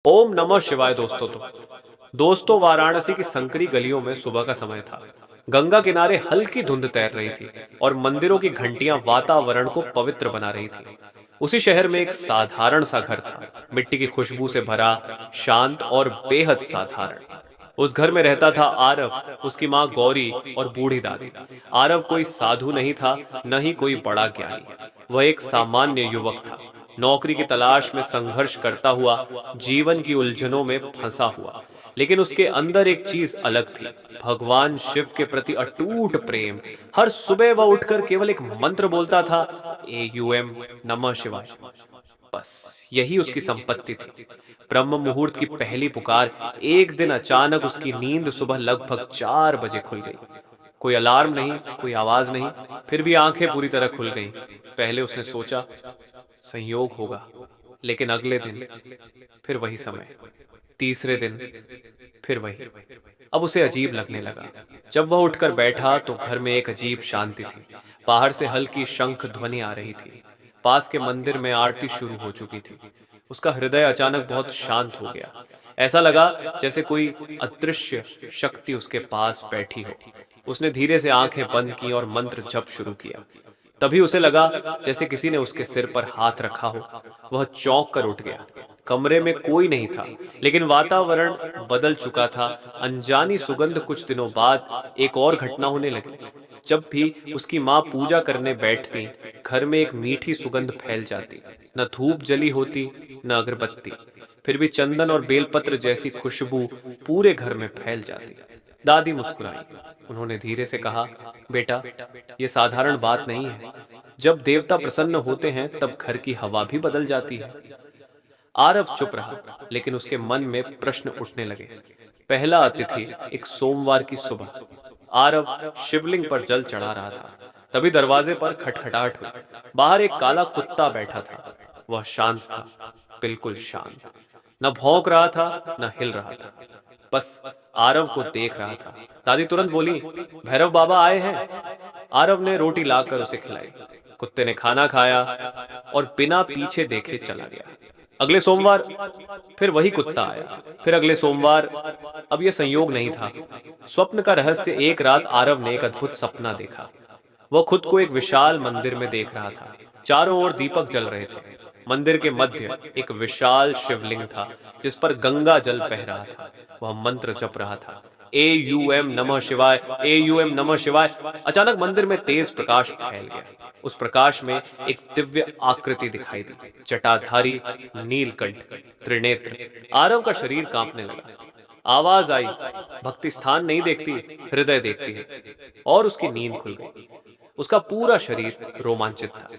ओम नमः शिवाय दोस्तों वाराणसी की संकरी गलियों में सुबह का समय था। गंगा किनारे हल्की धुंध तैर रही थी और मंदिरों की घंटियां वातावरण को पवित्र बना रही थी। उसी शहर में एक साधारण सा घर था, मिट्टी की खुशबू से भरा, शांत और बेहद साधारण। उस घर में रहता था आरव, उसकी माँ गौरी और बूढ़ी दादी। आरव कोई साधु नहीं था, न ही कोई बड़ा ज्ञानी। वह एक सामान्य युवक था, नौकरी की तलाश में संघर्ष करता हुआ, जीवन की उलझनों में फंसा हुआ। लेकिन उसके अंदर एक चीज अलग थी, भगवान शिव के प्रति अटूट प्रेम। हर सुबह वह उठकर केवल एक मंत्र बोलता था, AUM नमः शिवाय। बस यही उसकी संपत्ति थी। ब्रह्म मुहूर्त की पहली पुकार। एक दिन अचानक उसकी नींद सुबह लगभग 4 बजे खुल गई। कोई अलार्म नहीं, कोई आवाज नहीं, फिर भी आंखें पूरी तरह खुल गईं। पहले उसने सोचा संयोग होगा, लेकिन अगले दिन फिर वही समय, तीसरे दिन फिर वही। अब उसे अजीब लगने लगा। जब वह उठकर बैठा तो घर में एक अजीब शांति थी। बाहर से हल्की शंख ध्वनि आ रही थी। पास के मंदिर में आरती शुरू हो चुकी थी। उसका हृदय अचानक बहुत शांत हो गया। ऐसा लगा जैसे कोई अदृश्य शक्ति उसके पास बैठी हो। उसने धीरे से आंखें बंद की और मंत्र जप शुरू किया। तभी उसे लगा जैसे किसी ने उसके सिर पर हाथ रखा हो। वह चौंक कर उठ गया। कमरे में कोई नहीं था, लेकिन वातावरण बदल चुका था। अनजानी सुगंध। कुछ दिनों बाद एक और घटना होने लगी। जब भी उसकी माँ पूजा करने बैठती, घर में एक मीठी सुगंध फैल जाती। न धूप जली होती, न अगरबत्ती, फिर भी चंदन और बेलपत्र जैसी खुशबू पूरे घर में फैल जाती। दादी मुस्कुराई। उन्होंने धीरे से कहा, बेटा, ये साधारण बात नहीं है। जब देवता प्रसन्न होते हैं तब घर की हवा भी बदल जाती है। आरव चुप रहा, लेकिन उसके मन में प्रश्न उठने लगे। पहला अतिथि, एक सोमवार की सुबह। आरव शिवलिंग पर जल चढ़ा रहा था। तभी दरवाजे पर खटखटाहट हुई। बाहर एक काला कुत्ता बैठा था। वह शांत था, बिल्कुल शांत। न भौंक रहा था, न हिल रहा था, बस आरव को देख रहा था। दादी तुरंत बोली, भैरव बाबा आए हैं। आरव ने रोटी लाकर उसे खिलाई। कुत्ते ने खाना खाया और बिना पीछे देखे चला गया। अगले सोमवार फिर वही कुत्ता आया, फिर अगले सोमवार। अब यह संयोग नहीं था, स्वप्न का रहस्य। एक रात आरव ने एक अद्भुत सपना देखा। वह खुद को एक विशाल मंदिर में देख रहा था। चारों ओर दीपक जल रहे थे। मंदिर के मध्य एक विशाल शिवलिंग था, जिस पर गंगा जल बह रहा था। वह मंत्र जप रहा था, AUM नमः शिवाय, AUM नमः शिवाय। अचानक मंदिर में तेज प्रकाश फैल गया। उस प्रकाश में एक दिव्य आकृति दिखाई दी, जटाधारी, नीलकंठ, त्रिनेत्र। आरव का शरीर कांपने लगा। आवाज आई, भक्ति स्थान नहीं देखती, हृदय देखती है। और उसकी नींद खुल गई। उसका पूरा शरीर रोमांचित था।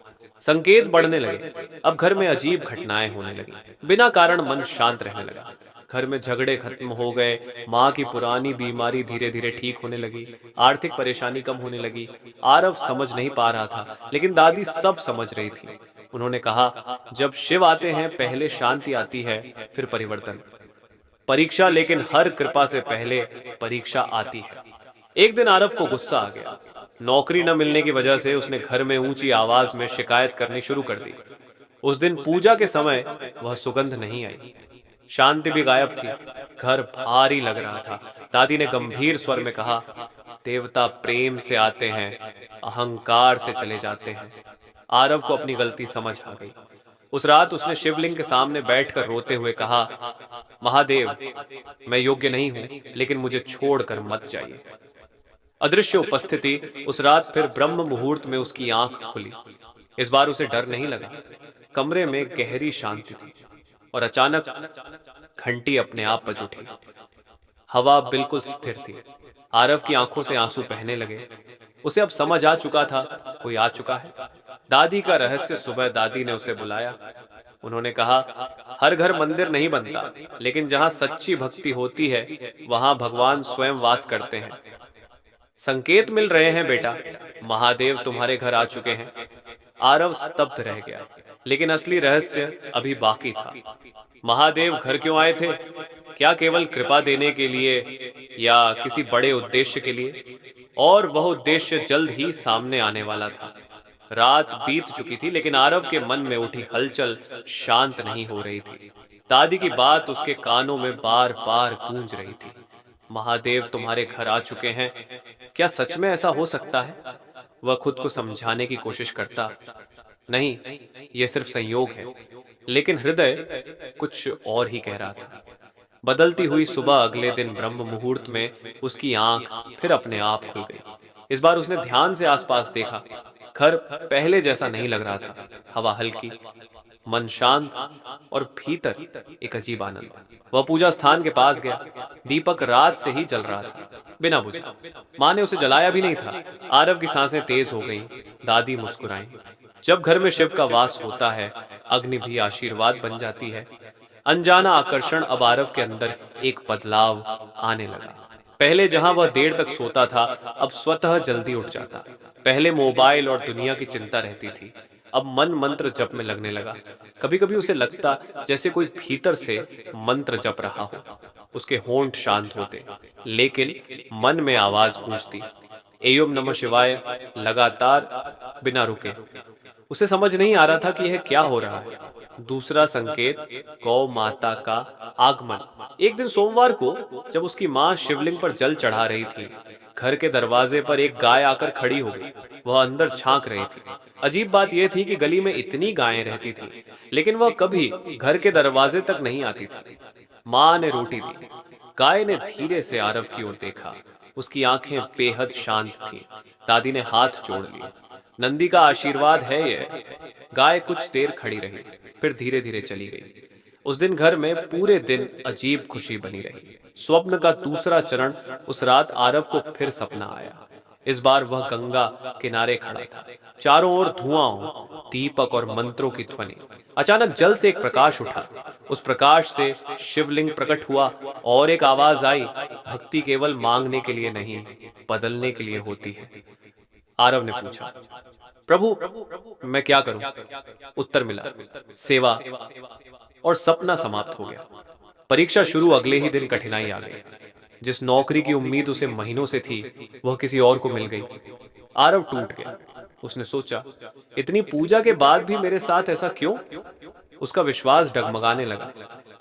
संकेत बढ़ने लगे। अब घर में अजीब घटनाएं होने लगी। बिना कारण मन शांत रहने लगा। घर में झगड़े खत्म हो गए। माँ की पुरानी बीमारी धीरे धीरे ठीक होने लगी। आर्थिक परेशानी कम होने लगी। आरव समझ नहीं पा रहा था, लेकिन दादी सब समझ रही थी। उन्होंने कहा, जब शिव आते हैं पहले शांति आती है, फिर परिवर्तन, परीक्षा, लेकिन हर कृपा से पहले परीक्षा आती है। एक दिन आरव को गुस्सा आ गया। नौकरी न मिलने की वजह से उसने घर में ऊंची आवाज में शिकायत करनी शुरू कर दी। उस दिन पूजा के समय वह सुगंध नहीं आई। शांति भी गायब थी। घर भारी लग रहा था। दादी ने गंभीर स्वर में कहा, देवता प्रेम से आते हैं, अहंकार से चले जाते हैं। आरव को अपनी गलती समझ आ गई। उस रात उसने शिवलिंग के सामने बैठकर रोते हुए कहा, महादेव, मैं योग्य नहीं हूं, लेकिन मुझे छोड़कर मत जाइए। अदृश्य उपस्थिति। उस रात फिर ब्रह्म मुहूर्त में उसकी आंख खुली। इस बार उसे डर नहीं लगा। कमरे में गहरी शांति थी और अचानक घंटी अपने आप बज उठी। हवा बिल्कुल स्थिर थी। आरव की आंखों से आंसू बहने लगे। उसे अब समझ आ चुका था, कोई आ चुका है। दादी का रहस्य। सुबह दादी ने उसे बुलाया। उन्होंने कहा, हर घर मंदिर नहीं बनता, लेकिन जहां सच्ची भक्ति होती है, वहां भगवान स्वयं वास करते हैं। संकेत मिल रहे हैं बेटा, महादेव तुम्हारे घर आ चुके हैं। आरव स्तब्ध रह गया, लेकिन असली रहस्य अभी बाकी था। महादेव घर क्यों आए थे? क्या केवल कृपा देने के लिए, या किसी बड़े उद्देश्य के लिए? और वह उद्देश्य जल्द ही सामने आने वाला था। रात बीत चुकी थी, लेकिन आरव के मन में उठी हलचल शांत नहीं हो रही थी। दादी की बात उसके कानों में बार बार गूंज रही थी। महादेव तुम्हारे घर आ चुके हैं, क्या सच में ऐसा हो सकता है? वह खुद को समझाने की कोशिश करता, नहीं, यह सिर्फ संयोग है। लेकिन हृदय कुछ और ही कह रहा था। बदलती हुई सुबह अगले दिन ब्रह्म मुहूर्त में उसकी आंख फिर अपने आप खुल गई। इस बार उसने ध्यान से आसपास देखा। घर पहले जैसा नहीं लग रहा था। हवा हल्की, मन शांत और भीतर एक अजीब आनंद। वह पूजा स्थान के पास गया। दीपक रात से ही जल रहा था, बिना बुझा। माँ ने उसे जलाया भी नहीं था। आरव की सांसें तेज हो गईं। दादी मुस्कुराई। जब घर में शिव का वास होता है, अग्नि भी आशीर्वाद बन जाती है। अनजाना आकर्षण अब आरव के अंदर एक बदलाव आने लगा। पहले जहां वह देर तक सोता था, अब स्वतः जल्दी उठ जाता। पहले मोबाइल और दुनिया की चिंता रहती थी, अब मन मंत्र जप में लगने लगा। कभी कभी उसे लगता जैसे कोई भीतर से मंत्र जप रहा हो। उसके होंठ शांत होते, लेकिन मन में आवाज गूंजती, एयोम नमः शिवाय, लगातार, बिना रुके। उसे समझ नहीं आ रहा था कि यह क्या हो रहा है। दूसरा संकेत, गौ माता का आगमन। एक दिन सोमवार को जब उसकी माँ शिवलिंग पर जल चढ़ा रही थी, घर के दरवाजे पर एक गाय आकर खड़ी हो गई। वह अंदर झांक रही थी। अजीब बात यह थी कि गली में इतनी गायें रहती थी, लेकिन वह कभी घर के दरवाजे तक नहीं आती थी। माँ ने रोटी दी। गाय ने धीरे से आरव की ओर देखा। उसकी आंखें बेहद शांत थीं। दादी ने हाथ जोड़ लिए। नंदी का आशीर्वाद है ये। गाय कुछ देर खड़ी रही, फिर धीरे धीरे चली गई। उस दिन घर में पूरे दिन अजीब खुशी बनी रही। स्वप्न का दूसरा चरण उस रात आरव को फिर सपना आया। इस बार वह गंगा किनारे खड़ा था। चारों ओर धुआं, दीपक और मंत्रों की ध्वनि। अचानक जल से एक प्रकाश उठा। उस प्रकाश से शिवलिंग प्रकट हुआ और एक आवाज आई, भक्ति केवल मांगने के लिए नहीं, बदलने के लिए होती है। आरव ने पूछा, प्रभु मैं क्या करूं? उत्तर मिला, सेवा। और सपना समाप्त हो गया। परीक्षा शुरू अगले ही दिन कठिनाई आ गई। जिस नौकरी की उम्मीद उसे महीनों से थी, वह किसी और को मिल गई। आरव टूट गया। उसने सोचा, इतनी पूजा के बाद भी मेरे साथ ऐसा क्यों? उसका विश्वास डगमगाने लगा।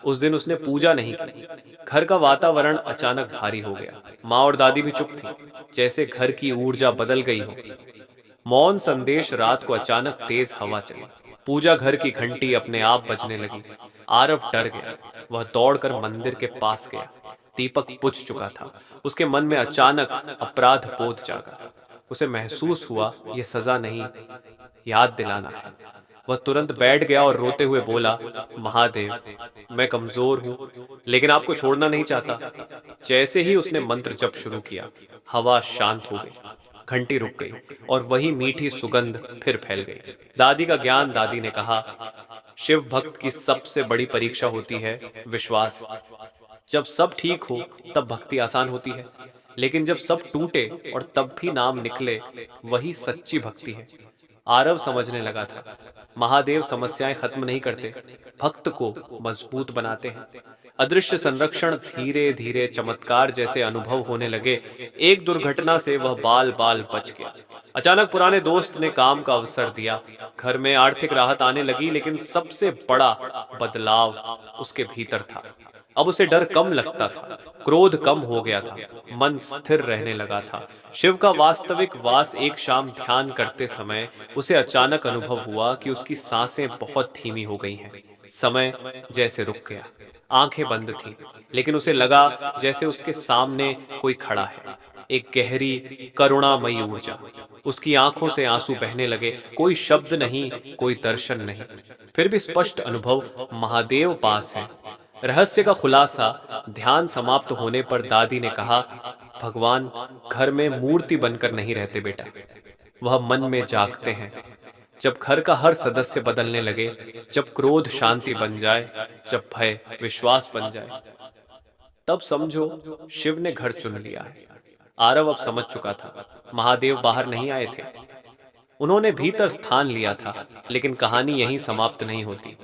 उस दिन उसने पूजा नहीं की। घर का वातावरण अचानक भारी हो गया। माँ और दादी भी चुप थी, जैसे घर की ऊर्जा बदल गई हो। मौन संदेश रात को अचानक तेज हवा चली। पूजा घर की घंटी अपने आप बजने लगी। आरव डर गया। वह दौड़कर मंदिर के पास गया। दीपक बुझ चुका था। उसके मन में अचानक अपराध बोध जागा। उसे महसूस हुआ, यह सजा नहीं, याद दिलाना है। वह तुरंत बैठ गया और रोते हुए बोला, महादेव, मैं कमजोर हूं, लेकिन आपको छोड़ना नहीं चाहता। जैसे ही उसने मंत्र जप शुरू किया, हवा शांत हो गई। घंटी रुक गई और वही मीठी सुगंध फिर फैल गई। दादी का ज्ञान। दादी ने कहा, शिव भक्त की सबसे बड़ी परीक्षा होती है विश्वास। जब सब ठीक हो तब भक्ति आसान होती है, लेकिन जब सब टूटे और तब भी नाम निकले, वही सच्ची भक्ति है। आरव समझने लगा था, महादेव समस्याएं खत्म नहीं करते, भक्त को मजबूत बनाते हैं। अदृश्य संरक्षण धीरे धीरे चमत्कार जैसे अनुभव होने लगे। एक दुर्घटना से वह बाल बाल बच गया। अचानक पुराने दोस्त ने काम का अवसर दिया। घर में आर्थिक राहत आने लगी, लेकिन सबसे बड़ा बदलाव उसके भीतर था। अब उसे डर कम लगता था, क्रोध कम हो गया था, मन स्थिर रहने लगा था। शिव का वास्तविक वास। एक शाम ध्यान करते समय उसे अचानक अनुभव हुआ कि उसकी सांसें बहुत धीमी हो गई हैं। समय जैसे रुक गया। आंखें बंद थीं, लेकिन उसे लगा जैसे उसके सामने कोई खड़ा है। एक गहरी करुणामयी ऊर्जा। उसकी आंखों से आंसू बहने लगे। कोई शब्द नहीं, कोई दर्शन नहीं, फिर भी स्पष्ट अनुभव, महादेव पास है। रहस्य का खुलासा। ध्यान समाप्त होने पर दादी ने कहा, भगवान घर में मूर्ति बनकर नहीं रहते बेटा, वह मन में जागते हैं। जब घर का हर सदस्य बदलने लगे, जब क्रोध शांति बन जाए, जब भय विश्वास बन जाए, तब समझो शिव ने घर चुन लिया है। आरव अब समझ चुका था, महादेव बाहर नहीं आए थे, उन्होंने भीतर स्थान लिया था। लेकिन कहानी यहीं समाप्त नहीं होती,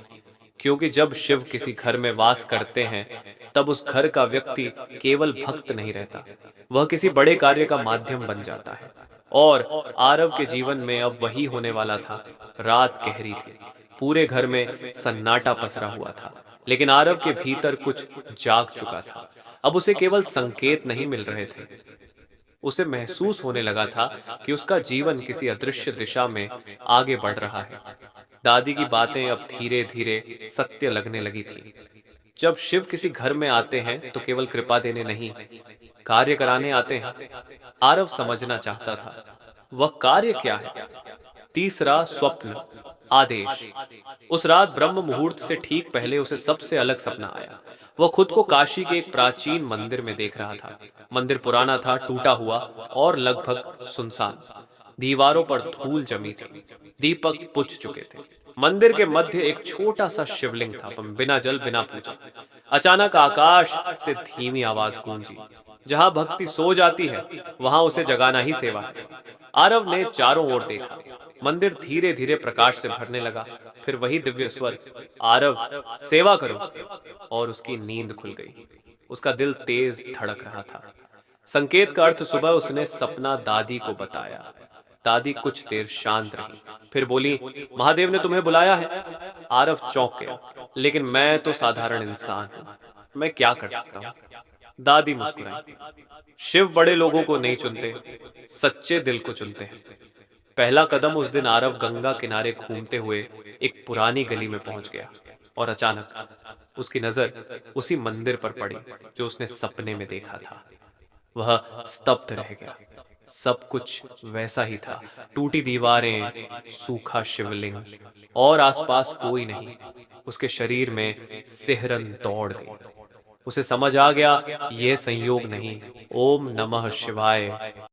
क्योंकि जब शिव किसी घर में वास करते हैं, तब उस घर का व्यक्ति केवल भक्त नहीं रहता, वह किसी बड़े कार्य का माध्यम बन जाता है। और आरव के जीवन में अब वही होने वाला था। रात गहरी थी। पूरे घर में सन्नाटा पसरा हुआ था। लेकिन आरव के भीतर कुछ जाग चुका था। अब उसे केवल संकेत नहीं मिल रहे थे, उसे महसूस होने लगा था कि उसका जीवन किसी अदृश्य दिशा में आगे बढ़ रहा है। दादी की बातें अब धीरे धीरे सत्य लगने लगी थी। जब शिव किसी घर में आते हैं तो केवल कृपा देने नहीं, कार्य कराने आते हैं। आरव समझना चाहता था, वह कार्य क्या है? तीसरा स्वप्न, आदेश। उस रात ब्रह्म मुहूर्त से ठीक पहले उसे सबसे अलग सपना आया। वह खुद को काशी के एक प्राचीन मंदिर में देख रहा था। मंदिर पुराना था, टूटा हुआ और लगभग सुनसान। दीवारों पर धूल जमी थी, दीपक बुझ चुके थे। मंदिर के मध्य एक छोटा सा शिवलिंग था, बिना जल बिना पूजा। अचानक आकाश से धीमी आवाज गूंजी, जहां भक्ति सो जाती है वहां उसे जगाना ही सेवा है। आरव ने चारों ओर देखा, मंदिर धीरे धीरे प्रकाश से भरने लगा। फिर वही दिव्य स्वर, आरव सेवा करो, और उसकी नींद खुल गई। उसका दिल तेज धड़क रहा था। संकेत का अर्थ सुबह उसने सपना दादी को बताया। दादी कुछ देर शांत रही, फिर बोली, महादेव ने तुम्हें बुलाया है। आरव चौंक गया, लेकिन मैं तो साधारण इंसान हूं, मैं क्या कर सकता हूं? दादी मुस्कुराई, शिव बड़े लोगों को नहीं चुनते, सच्चे दिल को चुनते हैं। पहला कदम उस दिन आरव गंगा किनारे घूमते हुए एक पुरानी गली में पहुंच गया, और अचानक उसकी नजर उसी मंदिर पर पड़ी जो उसने सपने में देखा था। वह स्तब्ध रह गया। सब कुछ वैसा ही था, टूटी दीवारें, सूखा शिवलिंग, और आसपास कोई नहीं। उसके शरीर में सिहरन दौड़ गई। उसे समझ आ गया, यह संयोग नहीं। ओम नमः शिवाय।